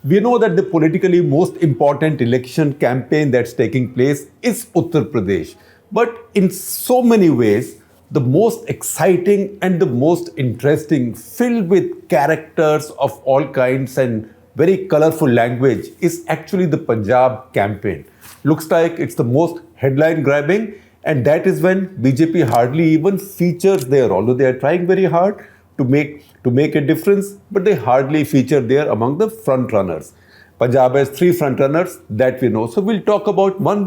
We know that the politically most important election campaign that's taking place is Uttar Pradesh. But in so many ways, the most exciting and the most interesting, filled with characters of all kinds and very colorful language, is actually the Punjab campaign. Looks like it's the most headline grabbing, and that is when BJP hardly even features there, although they are trying very hard to make a difference, but they hardly feature there among the front runners. Punjab has three front runners that we know. So we'll talk about one.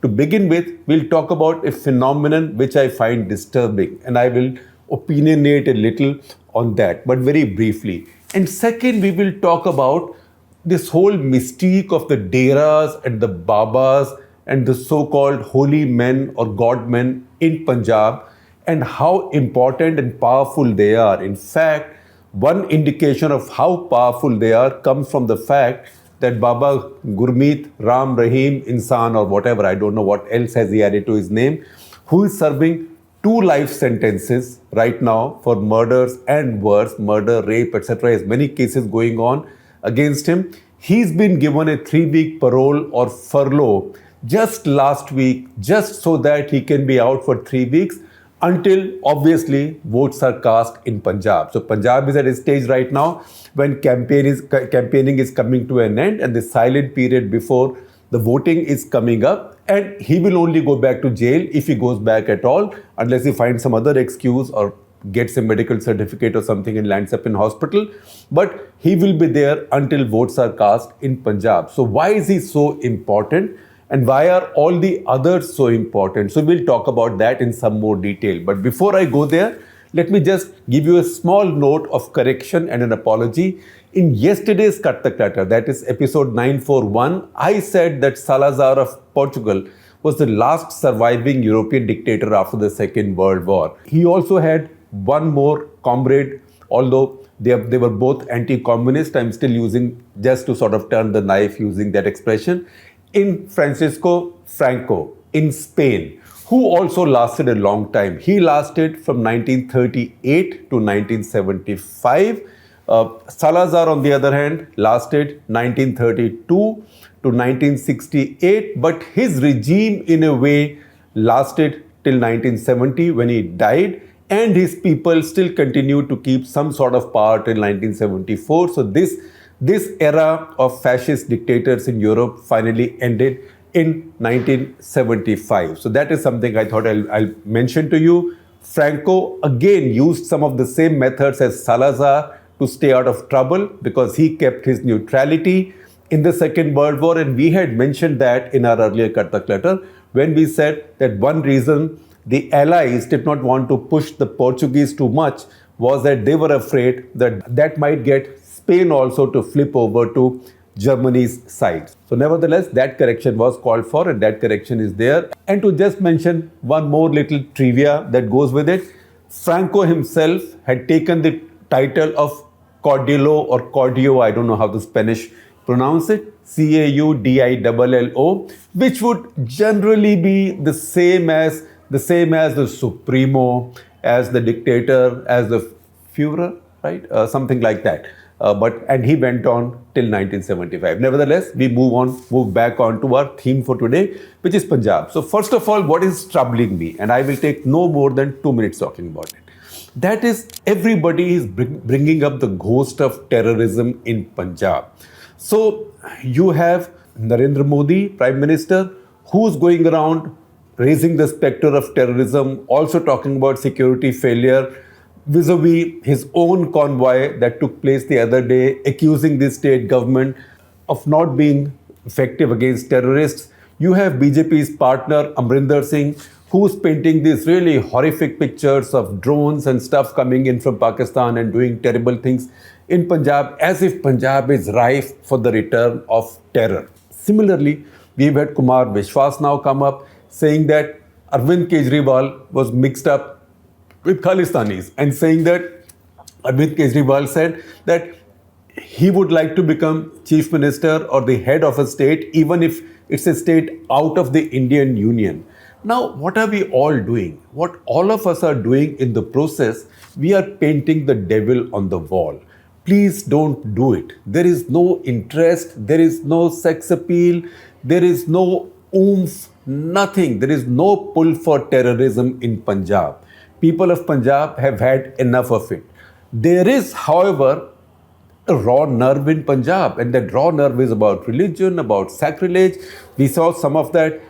To begin with, we'll talk about a phenomenon which I find disturbing, and I will opinionate a little on that, but very briefly. And second, we will talk about this whole mystique of the deras and the babas and the so-called holy men or godmen in Punjab and how important and powerful they are. In fact, one indication of how powerful they are comes from the fact that Baba Ram Rahim Insan or whatever, I don't know what else has he added to his name, who is serving 2 life sentences right now for murders and worse, murder, rape, etc. Has many cases going on against him. He's been given a 3-week parole or furlough just last week, just so that he can be out for 3 weeks until obviously votes are cast in Punjab. So Punjab is at a stage right now when campaigning is coming to an end and the silent period before the voting is coming up, and he will only go back to jail if he goes back at all, unless he finds some other excuse or gets a medical certificate or something and lands up in hospital. But he will be there until votes are cast in Punjab. So why is he so important? And why are all the others so important? So we'll talk about that in some more detail. But before I go there, let me just give you a small note of correction and an apology. In yesterday's Cut the Clutter, that is episode 941, I said that Salazar of Portugal was the last surviving European dictator after the Second World War. He also had one more comrade, although they were both anti-communist. I'm still using just to sort of turn the knife using that expression. In Francisco Franco in Spain, who also lasted a long time. He lasted from 1938 to 1975. Salazar, on the other hand, lasted 1932 to 1968, but his regime in a way lasted till 1970 when he died, and his people still continued to keep some sort of power till 1974. So this era of fascist dictators in Europe finally ended in 1975. So that is something I thought I'll mention to you. Franco again used some of the same methods as Salazar to stay out of trouble because he kept his neutrality in the Second World War, and we had mentioned that in our earlier Cut the Clutter when we said that one reason the Allies did not want to push the Portuguese too much was that they were afraid that might get Spain also to flip over to Germany's side. So nevertheless, that correction was called for and that correction is there. And to just mention one more little trivia that goes with it, Franco himself had taken the title of Caudillo or Cordio, I don't know how the Spanish pronounce it, Caudillo, which would generally be the same as the Supremo, as the dictator, as the Führer, right? Something like that. And he went on till 1975. Nevertheless, we move back on to our theme for today, which is Punjab. So first of all, what is troubling me, and I will take no more than 2 minutes talking about it. That is, everybody is bringing up the ghost of terrorism in Punjab. So you have Narendra Modi, Prime Minister, who's going around raising the specter of terrorism, also talking about security failure, vis-a-vis his own convoy that took place the other day, accusing the state government of not being effective against terrorists. You have BJP's partner Amrinder Singh, who's painting these really horrific pictures of drones and stuff coming in from Pakistan and doing terrible things in Punjab, as if Punjab is rife for the return of terror. Similarly, we've had Kumar Vishwas now come up saying that Arvind Kejriwal was mixed up with Khalistanis, and saying that Arvind Kejriwal said that he would like to become chief minister or the head of a state, even if it's a state out of the Indian Union. Now, what are we all doing? What all of us are doing in the process, we are painting the devil on the wall. please don't do it. There is no interest, there is no sex appeal, there is no oomph, nothing. There is no pull for terrorism in Punjab. People of Punjab have had enough of it. There is, however, a raw nerve in Punjab, and that raw nerve is about religion, about sacrilege. We saw some of that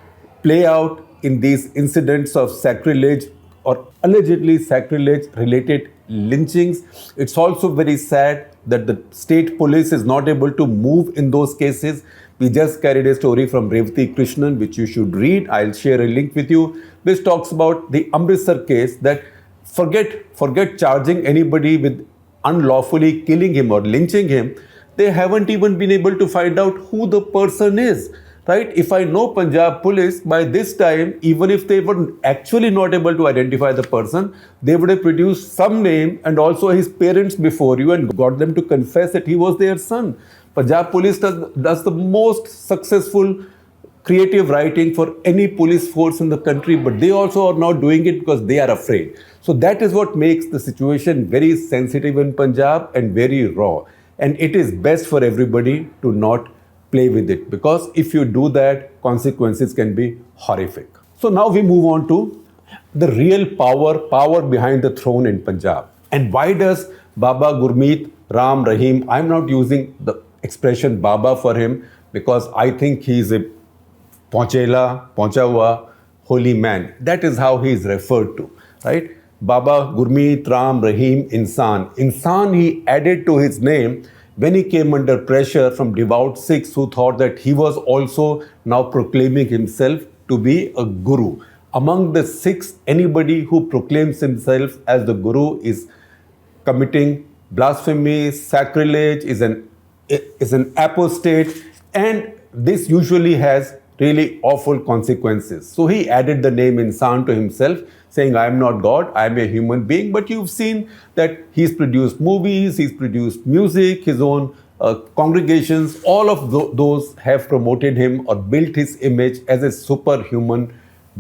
play out in these incidents of sacrilege or allegedly sacrilege related lynchings. It's also very sad that the state police is not able to move in those cases. We just carried a story from Revati Krishnan, which you should read. I'll share a link with you, which talks about the Amritsar case, that forget charging anybody with unlawfully killing him or lynching him. They haven't even been able to find out who the person is. Right? If I know Punjab police, by this time, even if they were actually not able to identify the person, they would have produced some name and also his parents before you and got them to confess that he was their son. Punjab police does the most successful creative writing for any police force in the country, but they also are not doing it because they are afraid. So that is what makes the situation very sensitive in Punjab and very raw. And it is best for everybody to not play with it, because if you do that, consequences can be horrific. So now we move on to the real power behind the throne in Punjab. And why does Baba Ram Rahim, I'm not using the expression Baba for him because I think he is a Ponchela, Ponchawa, holy man. That is how he is referred to, right? Baba Ram Rahim Insan. Insan he added to his name when he came under pressure from devout Sikhs who thought that he was also now proclaiming himself to be a guru. Among the Sikhs, anybody who proclaims himself as the guru is committing blasphemy, sacrilege, is an apostate, and this usually has really awful consequences. So he added the name Insan to himself, saying, I am not God, I am a human being. But you've seen that he's produced movies, he's produced music, his own congregations, all of those have promoted him or built his image as a superhuman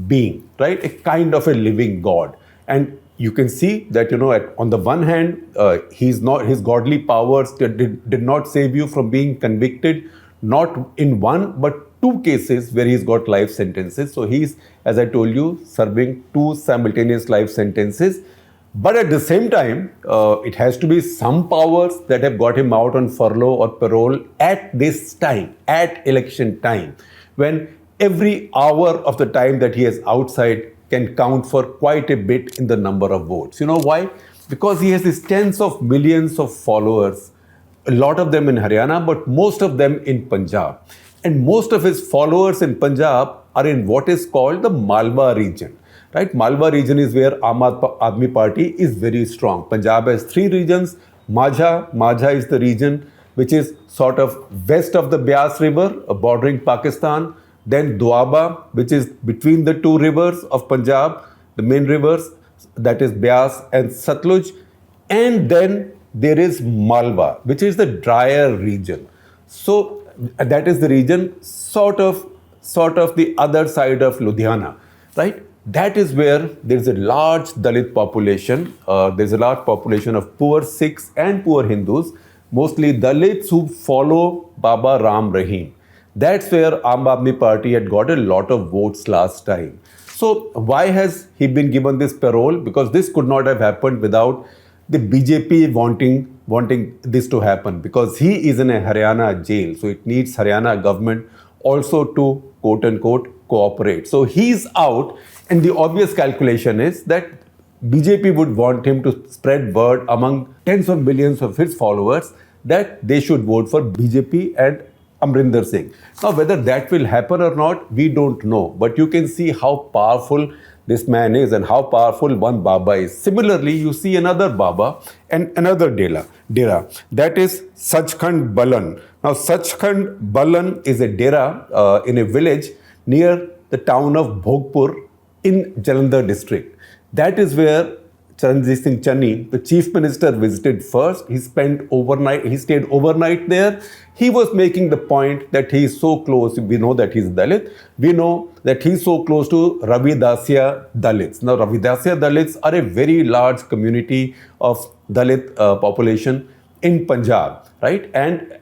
being, right? A kind of a living God. And you can see that, on the one hand, his godly powers did not save you from being convicted, not in one, but two cases where he's got life sentences. So he's, as I told you, serving two simultaneous life sentences. But at the same time, it has to be some powers that have got him out on furlough or parole at this time, at election time, when every hour of the time that he is outside can count for quite a bit in the number of votes. You know why? Because he has these tens of millions of followers, a lot of them in Haryana, but most of them in Punjab. And most of his followers in Punjab are in what is called the Malwa region. Right? Malwa region is where Aam Aadmi Party is very strong. Punjab has three regions. Majha is the region which is sort of west of the Beas River, bordering Pakistan. Then Doaba, which is between the two rivers of Punjab, the main rivers, that is Beas and Satluj. And then there is Malwa, which is the drier region. So that is the region sort of the other side of Ludhiana, right? That is where there is a large Dalit population. There's a large population of poor Sikhs and poor Hindus, mostly Dalits who follow Baba Ram Rahim. That's where Aam Aadmi Party had got a lot of votes last time. So why has he been given this parole? Because this could not have happened without the BJP wanting this to happen, because he is in a Haryana jail. So it needs Haryana government also to quote unquote cooperate. So he's out, and the obvious calculation is that BJP would want him to spread word among tens of millions of his followers that they should vote for BJP and Amrinder Singh. Now, whether that will happen or not, we don't know. But you can see how powerful this man is and how powerful one Baba is. Similarly, you see another Baba and another Dera. That is Sachkhand Balan. Now, Sachkhand Balan is a Dera in a village near the town of Bhogpur in Jalandhar district. That is where Charanjit Singh Channi, the chief minister, visited first. He stayed overnight there. He was making the point that he is so close. We know that he's Dalit. We know that he's so close to Ravidasya Dalits. Now, Ravidasya Dalits are a very large community of Dalit population in Punjab, right? And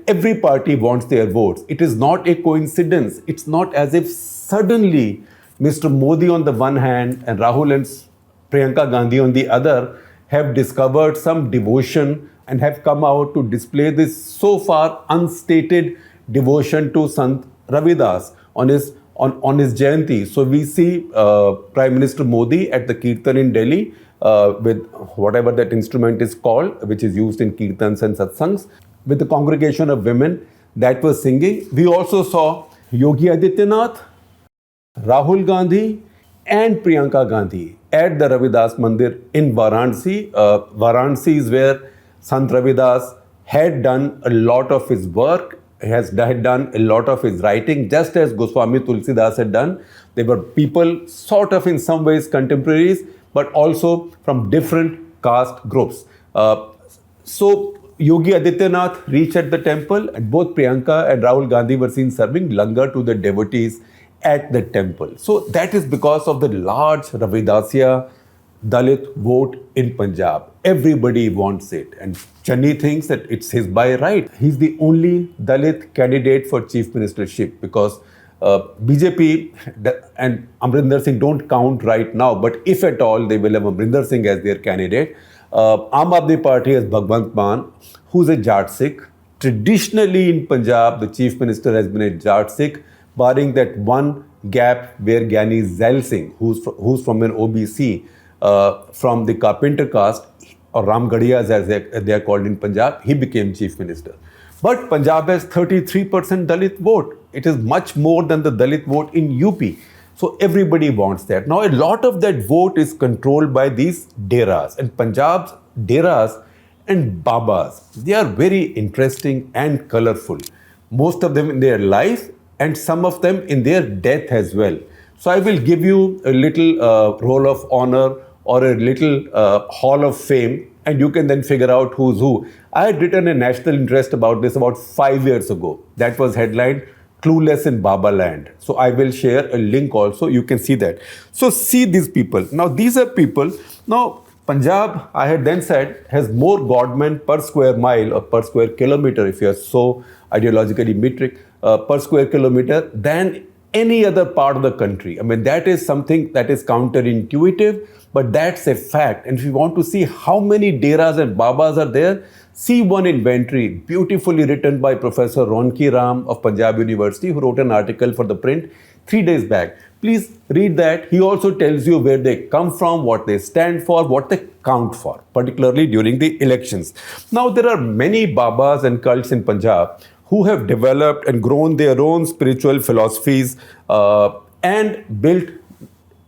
every party wants their votes. It is not a coincidence. It's not as if suddenly Mr. Modi on the one hand and Rahul and Priyanka Gandhi on the other have discovered some devotion and have come out to display this so far unstated devotion to Sant Ravidas on his Jayanti. So we see Prime Minister Modi at the Kirtan in Delhi with whatever that instrument is called, which is used in Kirtans and Satsangs, with the congregation of women that was singing. We also saw Yogi Adityanath, Rahul Gandhi and Priyanka Gandhi at the Ravidas Mandir in Varanasi. Varanasi is where Sant Ravidas had done a lot of his work, had done a lot of his writing, just as Goswami Tulsidas had done. They were people sort of in some ways contemporaries, but also from different caste groups. So Yogi Adityanath reached at the temple, and both Priyanka and Rahul Gandhi were seen serving langar to the devotees at the temple. So that is because of the large Ravidasiya Dalit vote in Punjab. Everybody wants it. And Channi thinks that it's his by right. He's the only Dalit candidate for chief ministership because BJP and Amrinder Singh don't count right now. But if at all, they will have Amrinder Singh as their candidate. Aam Aadmi Party has Bhagwant Mann, who's a Jat Sikh. Traditionally in Punjab, the chief minister has been a Jat Sikh, barring that one gap where Gyani Zail Singh, who's from an OBC, from the carpenter caste, or Ramgadiyas as they are called in Punjab, he became chief minister. But Punjab has 33% Dalit vote. It is much more than the Dalit vote in UP. So everybody wants that. Now a lot of that vote is controlled by these deras. And Punjab's deras and babas, they are very interesting and colorful. Most of them in their life and some of them in their death as well. So I will give you a little roll of honor or a little hall of fame, and you can then figure out who's who. I had written a national interest about this about 5 years ago. That was headlined Clueless in Baba Land. So I will share a link also. You can see that. So see these people. Now these are people. Now Punjab, I had then said, has more godmen per square mile or per square kilometer, if you are so ideologically metric, per square kilometer than any other part of the country. I mean, that is something that is counterintuitive, but that's a fact. And if you want to see how many deras and babas are there, see one inventory beautifully written by Professor Ronki Ram of Punjab University, who wrote an article for ThePrint 3 days back. Please read that. He also tells you where they come from, what they stand for, what they count for, particularly during the elections. Now, there are many babas and cults in Punjab who have developed and grown their own spiritual philosophies and built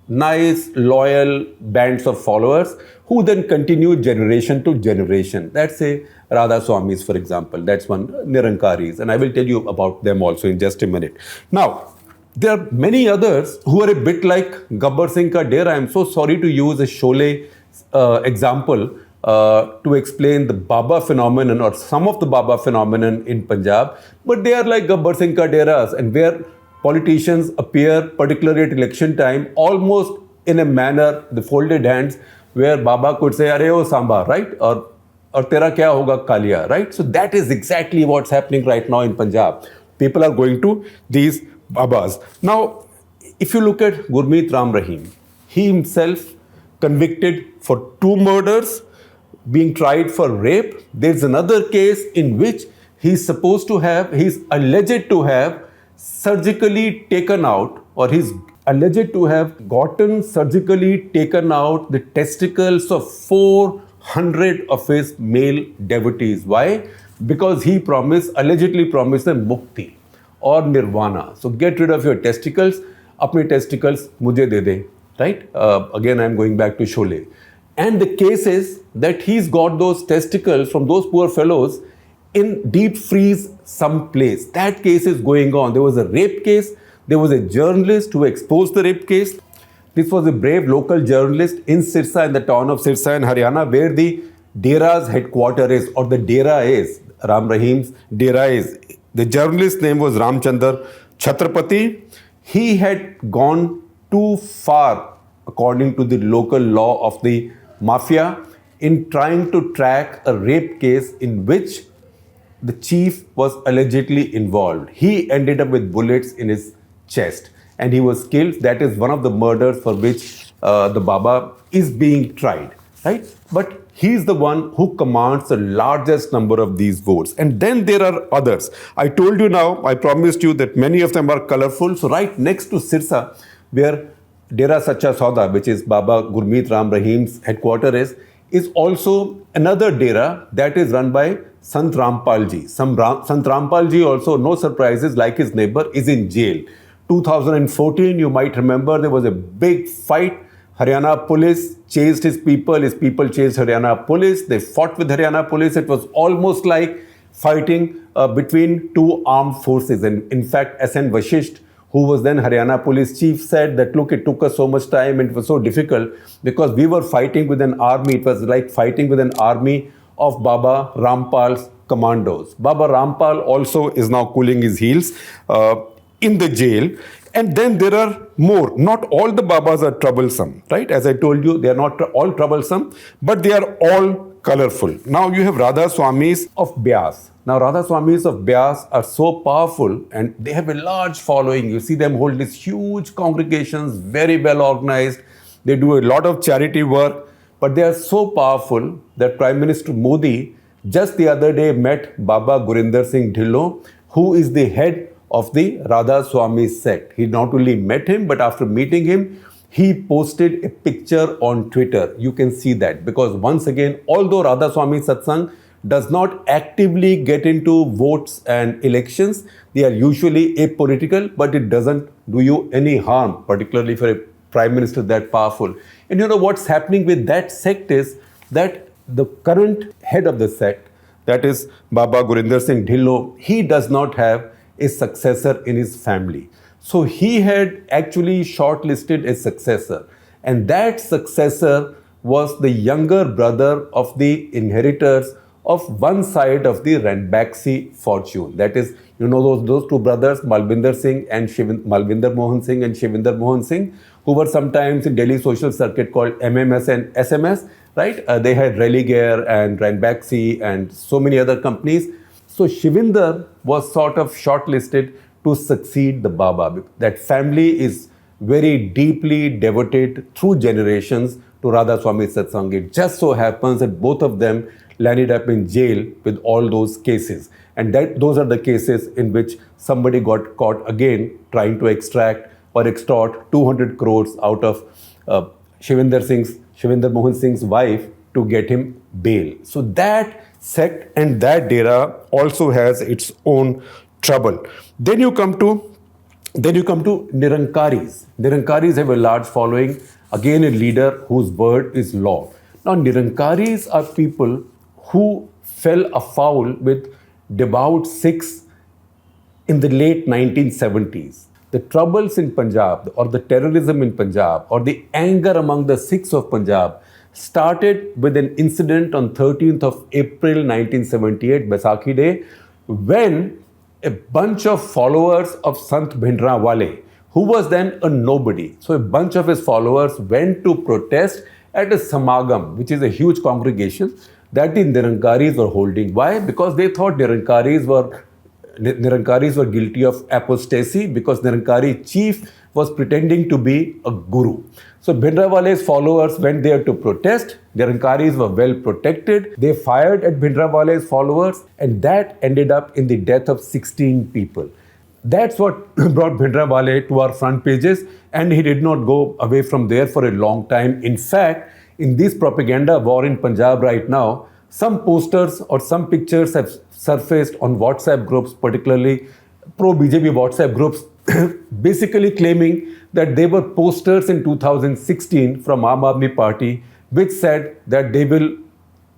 nice, loyal bands of followers who then continue generation to generation. That's say Radha Swamis, for example. That's one, Nirankaris. And I will tell you about them also in just a minute. Now, there are many others who are a bit like Gabbar Singh Ka Dera. I'm so sorry to use a Sholay example to explain the Baba phenomenon or some of the Baba phenomenon in Punjab. But they are like Gabbar Singh Ka Deras, and where politicians appear, particularly at election time, almost in a manner, the folded hands, where Baba could say, "Arey o Samba," right? Or "Tera kya hoga Kalia," right? So that is exactly what's happening right now in Punjab. People are going to these Babas. Now, if you look at Gurmeet Rahim, he himself convicted for 2 murders, being tried for rape. There's another case in which he's alleged to have surgically taken out, or he's alleged to have gotten surgically taken out the testicles of 400 of his male devotees. Why? Because he allegedly promised them mukti or nirvana. So get rid of your testicles, apne testicles mujhe de de, right? Again, I'm going back to Sholay. And the case is that he's got those testicles from those poor fellows in deep freeze someplace. That case is going on. There was a rape case. There was a journalist who exposed the rape case. This was a brave local journalist in Sirsa, in the town of Sirsa in Haryana, where the Dera's headquarter is, or the Dera is. Ram Rahim's Dera is. The journalist's name was Ramchandar Chhatrapati. He had gone too far according to the local law of the mafia, in trying to track a rape case in which the chief was allegedly involved. He ended up with bullets in his chest and he was killed. That is one of the murders for which the Baba is being tried, right? But he's the one who commands the largest number of these votes. And then there are others. I told you now, I promised you that many of them are colorful. So right next to Sirsa, where Dera Sacha Sauda, which is Baba Ram Rahim's headquarters is also another Dera that is run by Sant Rampal ji. Sant Rampal ji also, no surprises, like his neighbor, is in jail. 2014, you might remember, there was a big fight. Haryana police chased his people chased Haryana police. They fought with Haryana police. It was almost like fighting between two armed forces. And in fact, S.N. Vashisht, who was then Haryana police chief, said that, look, it took us so much time and it was so difficult because we were fighting with an army. It was like fighting with an army of Baba Rampal's commandos. Baba Rampal also is now cooling his heels in the jail. And then there are more. Not all the Babas are troublesome, right? As I told you, they are not all troublesome, but they are all colorful. Now you have Radha Swamis of Beas. Now Radha Swamis of Beas are so powerful and they have a large following. You see them hold these huge congregations, very well organized. They do a lot of charity work, but they are so powerful that Prime Minister Modi just the other day met Baba Gurinder Singh Dhillon, who is the head of the Radha Swami sect. He not only met him, but after meeting him, he posted a picture on Twitter. You can see that because once again, although Radha Swami Satsang does not actively get into votes and elections, they are usually apolitical, but it doesn't do you any harm, particularly for a prime minister that powerful. And you know what's happening with that sect is that the current head of the sect, that is Baba Gurinder Singh Dhillon, he does not have a successor in his family. So he had actually shortlisted a successor, and that successor was the younger brother of the inheritors of one side of the Ranbaxy fortune. That is, you know, those two brothers, Malvinder Singh and Malvinder Mohan Singh and Shivinder Mohan Singh, who were sometimes in Delhi social circuit called MMS and SMS, right? They had Religare and Ranbaxy and so many other companies. So Shivinder was sort of shortlisted to succeed the Baba. That family is very deeply devoted through generations to Radha Swami Satsang. It just so happens that both of them landed up in jail with all those cases. And those are the cases in which somebody got caught again trying to extract or extort 200 crores out of Shivinder Mohan Singh's wife to get him bail. So that sect and that Dera also has its own trouble. Then you come to Nirankaris. Nirankaris have a large following, again a leader whose word is law. Now Nirankaris are people who fell afoul with devout Sikhs in the late 1970s. The troubles in Punjab or the terrorism in Punjab or the anger among the Sikhs of Punjab started with an incident on 13th of April 1978, Baisakhi Day, when a bunch of followers of Sant Bhindranwale, who was then a nobody. So a bunch of his followers went to protest at a Samagam, which is a huge congregation that the Nirankaris were holding. Why? Because they thought Nirankaris were guilty of apostasy because Nirankari chief was pretending to be a guru. So Bhindranwale's followers went there to protest. Nirankaris were well protected. They fired at Bhindranwale's followers and that ended up in the death of 16 people. That's what brought Bhindranwale to our front pages, and he did not go away from there for a long time. In fact, in this propaganda war in Punjab right now, some posters or some pictures have surfaced on WhatsApp groups, particularly pro-BJP WhatsApp groups, basically claiming that they were posters in 2016 from Aam Aadmi Party, which said that they will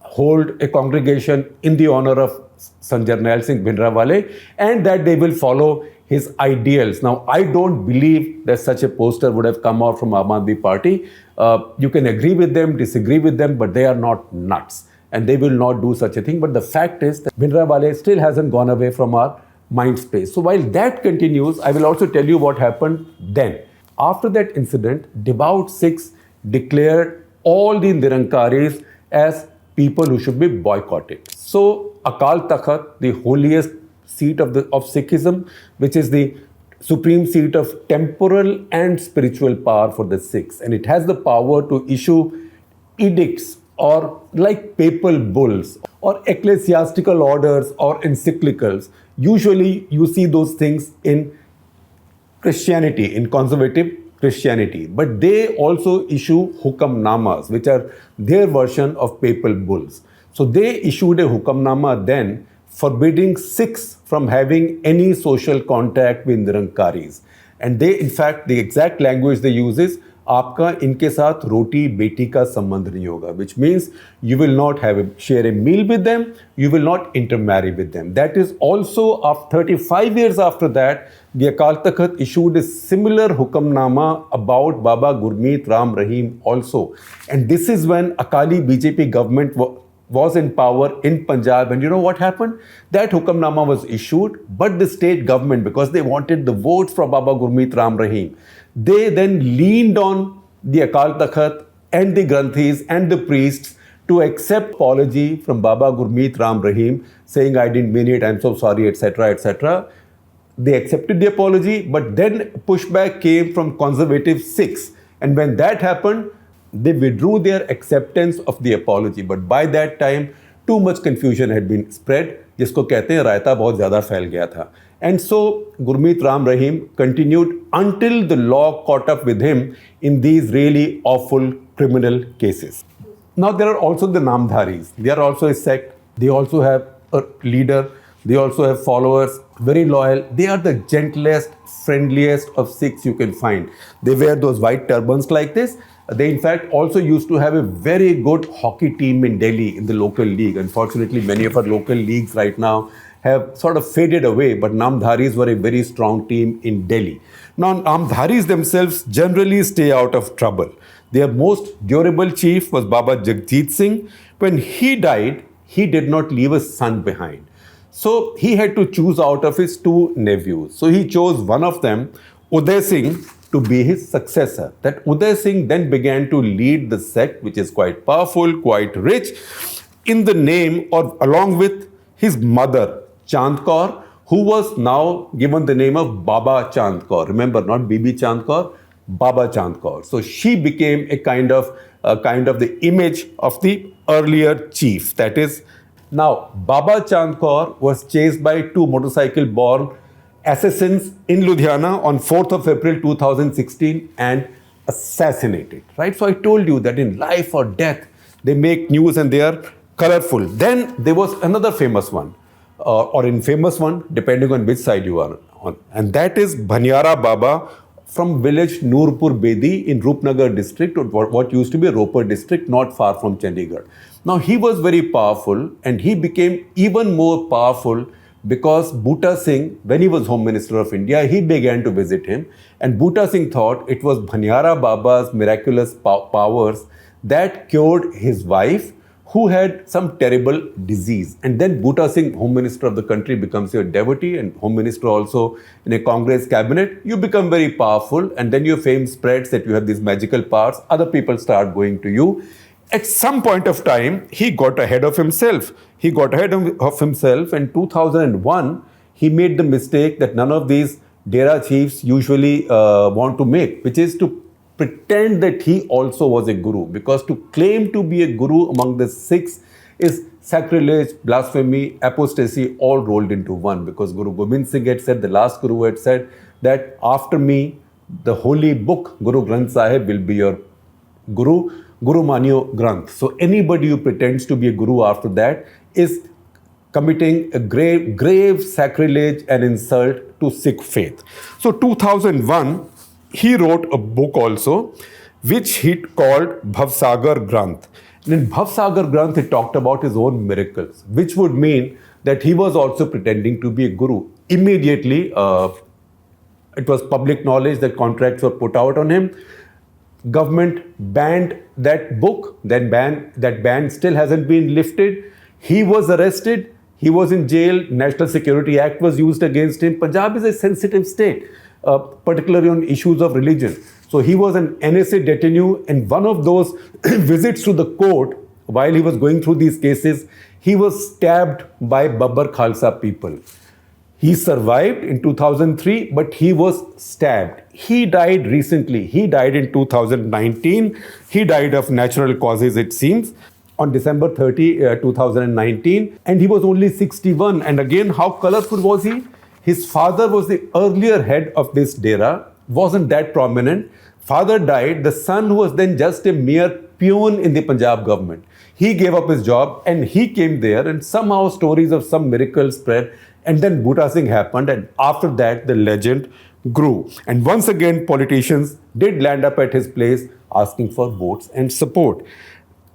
hold a congregation in the honor of Sant Jarnail Singh Bhindranwale and that they will follow his ideals. Now, I don't believe that such a poster would have come out from Aam Aadmi Party. You can agree with them, disagree with them, but they are not nuts and they will not do such a thing. But the fact is that Bhindranwale still hasn't gone away from our mind space. So while that continues, I will also tell you what happened then. After that incident, devout Sikhs declared all the Nirankaris as people who should be boycotted. So Akal Takht, the holiest seat of Sikhism, which is the supreme seat of temporal and spiritual power for the Sikhs, and it has the power to issue edicts or like papal bulls or ecclesiastical orders or encyclicals. Usually you see those things in Christianity, in conservative Christianity, but they also issue hukamnamas, which are their version of papal bulls. So they issued a hukamnama then forbidding Sikhs from having any social contact with Nirankaris. And they, in fact, the exact language they use is आपका इनके साथ रोटी बेटी का संबंध नहीं होगा, which means you will not share a meal with them, you will not intermarry with them. That is also, after 35 years after that, the Akal Takht issued a similar hukamnama about Baba Ram Rahim also. And this is when Akali BJP government was in power in Punjab, and you know what happened? That hukamnama was issued, but the state government, because they wanted the votes from Baba Ram Rahim, they then leaned on the Akal Takht and the Granthis and the priests to accept apology from Baba Ram Rahim, saying, I didn't mean it, I'm so sorry, etc., etc. They accepted the apology, but then pushback came from conservative Sikhs. And when that happened, they withdrew their acceptance of the apology. But by that time, too much confusion had been spread, जिसको कहते हैं रायता बहुत ज़्यादा फैल गया था. And so Gurmeet Ram Rahim continued until the law caught up with him in these really awful criminal cases. Now there are also the Namdharis. They are also a sect. They also have a leader. They also have followers, very loyal. They are the gentlest, friendliest of Sikhs you can find. They wear those white turbans like this. They in fact also used to have a very good hockey team in Delhi in the local league. Unfortunately, many of our local leagues right now have sort of faded away, but Namdharis were a very strong team in Delhi. Now, Namdharis themselves generally stay out of trouble. Their most durable chief was Baba Jagjit Singh. When he died, he did not leave a son behind. So he had to choose out of his two nephews. So he chose one of them, Uday Singh, to be his successor. That Uday Singh then began to lead the sect, which is quite powerful, quite rich, in the name or along with his mother, Chand Kaur, who was now given the name of Baba Chand Kaur. Remember, not Bibi Chand Kaur, Baba Chand Kaur. So she became a kind of the image of the earlier chief. That is, now Baba Chand Kaur was chased by two motorcycle-borne assassins in Ludhiana on 4th of April 2016 and assassinated. Right? So I told you that in life or death, they make news and they are colourful. Then there was another famous one. Or infamous one, depending on which side you are on. And that is Bhanyara Baba from village Noorpur Bedi in Rupnagar district, or what used to be Ropar district, not far from Chandigarh. Now, he was very powerful, and he became even more powerful because Bhutta Singh, when he was Home Minister of India, he began to visit him. And Bhutta Singh thought it was Bhanyara Baba's miraculous powers that cured his wife, who had some terrible disease. And then Bhutta Singh, Home Minister of the country, becomes your devotee, and Home Minister also in a Congress cabinet. You become very powerful, and then your fame spreads that you have these magical powers. Other people start going to you. At some point of time, he got ahead of himself. He got ahead of himself. In 2001, he made the mistake that none of these Dera chiefs usually want to make, which is to pretend that he also was a guru, because to claim to be a guru among the Sikhs is sacrilege, blasphemy, apostasy, all rolled into one. Because Guru Gobind Singh had said, the last guru had said, that after me, the holy book, Guru Granth Sahib, will be your guru, Guru Manyo Granth. So anybody who pretends to be a guru after that is committing a grave sacrilege and insult to Sikh faith. So 2001, he wrote a book also, which he called Bhavsagar Granth. And in Bhavsagar Granth, he talked about his own miracles, which would mean that he was also pretending to be a guru. Immediately, it was public knowledge that contracts were put out on him. Government banned that book. That ban still hasn't been lifted. He was arrested. He was in jail. National Security Act was used against him. Punjab is a sensitive state, particularly on issues of religion. So he was an NSA detainee, and one of those visits to the court, while he was going through these cases, he was stabbed by Babbar Khalsa people. He survived in 2003, but he was stabbed. He died recently. He died in 2019. He died of natural causes, it seems, on December 30, 2019. And he was only 61. And again, how colorful was he? His father was the earlier head of this dera, wasn't that prominent. Father died. The son, who was then just a mere peon in the Punjab government, he gave up his job and he came there, and somehow stories of some miracles spread. And then Bhutta Singh happened, and after that the legend grew. And once again, politicians did land up at his place asking for votes and support.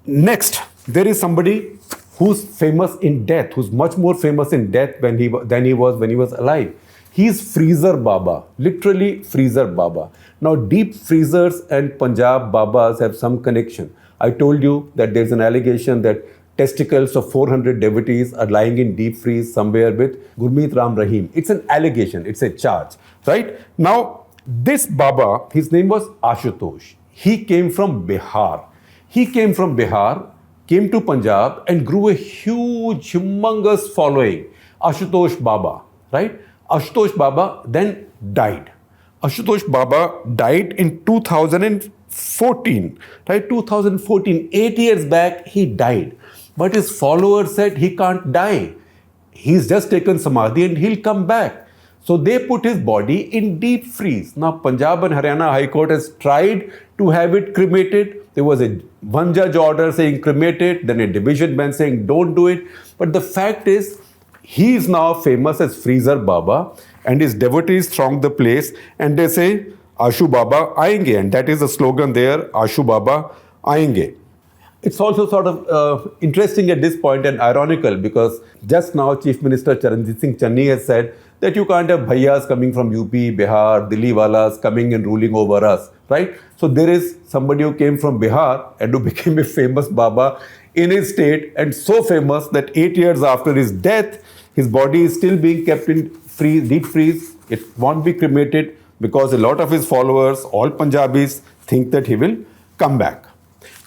Next, there is somebody who's famous in death, who's much more famous in death than he was when he was alive. He's Freezer Baba, literally Freezer Baba. Now, deep freezers and Punjab Babas have some connection. I told you that there's an allegation that testicles of 400 devotees are lying in deep freeze somewhere with Gurmeet Ram Rahim. It's an allegation, it's a charge, right? Now, this Baba, his name was Ashutosh. He came from Bihar. Came to Punjab and grew a huge, humongous following. Ashutosh Baba, right? Ashutosh Baba then died. Ashutosh Baba died in 2014, right? 2014, 8 years back, he died. But his followers said he can't die. He's just taken samadhi and he'll come back. So they put his body in deep freeze. Now, Punjab and Haryana High Court has tried to have it cremated. There was one judge order saying cremate it, then a division bench saying don't do it. But the fact is, he is now famous as Freezer Baba, and his devotees throng the place and they say, Ashu Baba aayenge. And that is the slogan there, Ashu Baba aayenge. It's also sort of interesting at this point and ironical, because just now Chief Minister Charanjit Singh Channi has said that you can't have bhaiyas coming from UP, Bihar, Delhi walas coming and ruling over us, right? So there is somebody who came from Bihar and who became a famous Baba in his state, and so famous that 8 years after his death, his body is still being kept in deep freeze. It won't be cremated because a lot of his followers, all Punjabis, think that he will come back.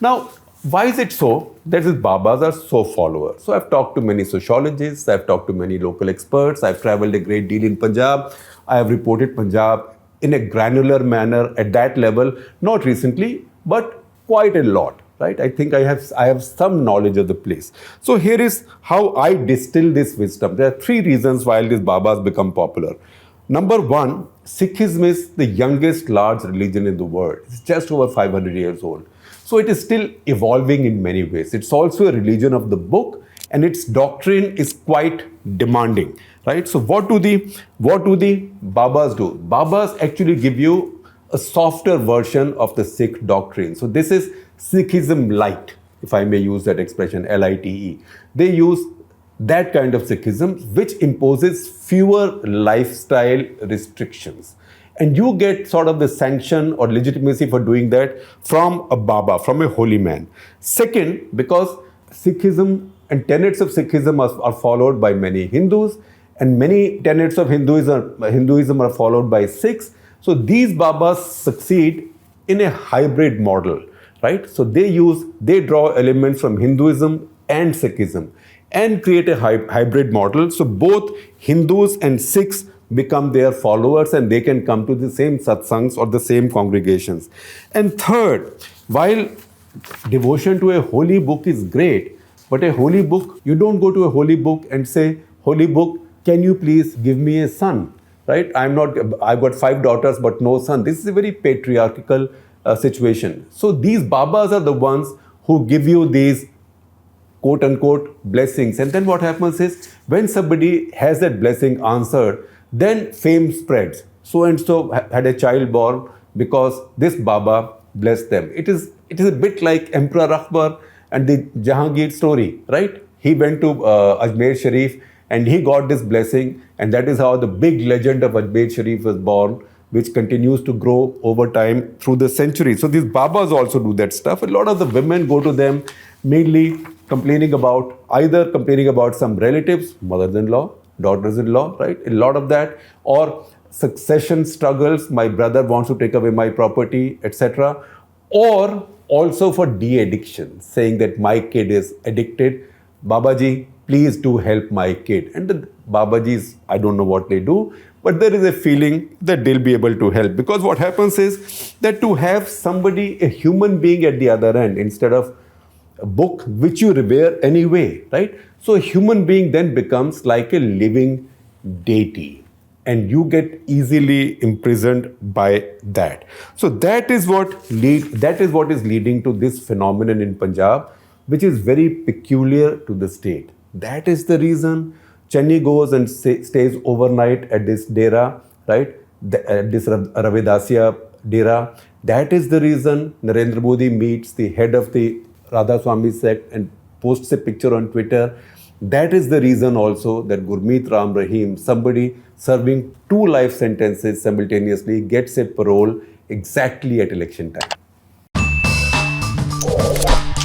Now, why is it so that his Babas are so followers? So I've talked to many sociologists, I've talked to many local experts, I've traveled a great deal in Punjab, I have reported Punjab in a granular manner at that level, not recently, but quite a lot, right? I think I have some knowledge of the place. So here is how I distill this wisdom. There are three reasons why these Babas become popular. Number one, Sikhism is the youngest large religion in the world. It's just over 500 years old. So it is still evolving in many ways. It's also a religion of the book, and its doctrine is quite demanding, right? So what do the Babas do? Babas actually give you a softer version of the Sikh doctrine. So this is Sikhism light, if I may use that expression, L-I-T-E. They use that kind of Sikhism which imposes fewer lifestyle restrictions. And you get sort of the sanction or legitimacy for doing that from a Baba, from a holy man. Second, because Sikhism and tenets of Sikhism are followed by many Hindus, and many tenets of Hinduism are followed by Sikhs. So these Babas succeed in a hybrid model, right? So they draw elements from Hinduism and Sikhism and create a hybrid model. So both Hindus and Sikhs become their followers, and they can come to the same satsangs or the same congregations. And third, while devotion to a holy book is great, but a holy book, you don't go to a holy book and say, holy book, can you please give me a son, right? I've got 5 daughters but no son. This is a very patriarchal situation. So these Babas are the ones who give you these quote unquote blessings. And then what happens is, when somebody has that blessing answered, then fame spreads. So and so had a child born because this Baba blessed them. It is a bit like Emperor Akbar and the Jahangir story, right? He went to Ajmer Sharif and he got this blessing, and that is how the big legend of Ajmer Sharif was born, which continues to grow over time through the centuries. So these Babas also do that stuff. A lot of the women go to them mainly complaining about some relatives, mothers-in-law, daughters-in-law, right? A lot of that, or succession struggles. My brother wants to take away my property, etc. Or also for de-addiction, saying that my kid is addicted. Babaji, please do help my kid. And the Babajis, I don't know what they do, but there is a feeling that they'll be able to help. Because what happens is that to have somebody, a human being at the other end, instead of a book which you revere anyway, right? So a human being then becomes like a living deity, and you get easily imprisoned by that. So that is what is leading to this phenomenon in Punjab, which is very peculiar to the state. That is the reason Channi goes and stays overnight at this dera, right? This Ravidasiya dera. That is the reason Narendra Modi meets the head of the Radha Swami sect and posts a picture on Twitter. That is the reason also that Baba Ram Rahim, somebody serving 2 life sentences simultaneously, gets a parole exactly at election time.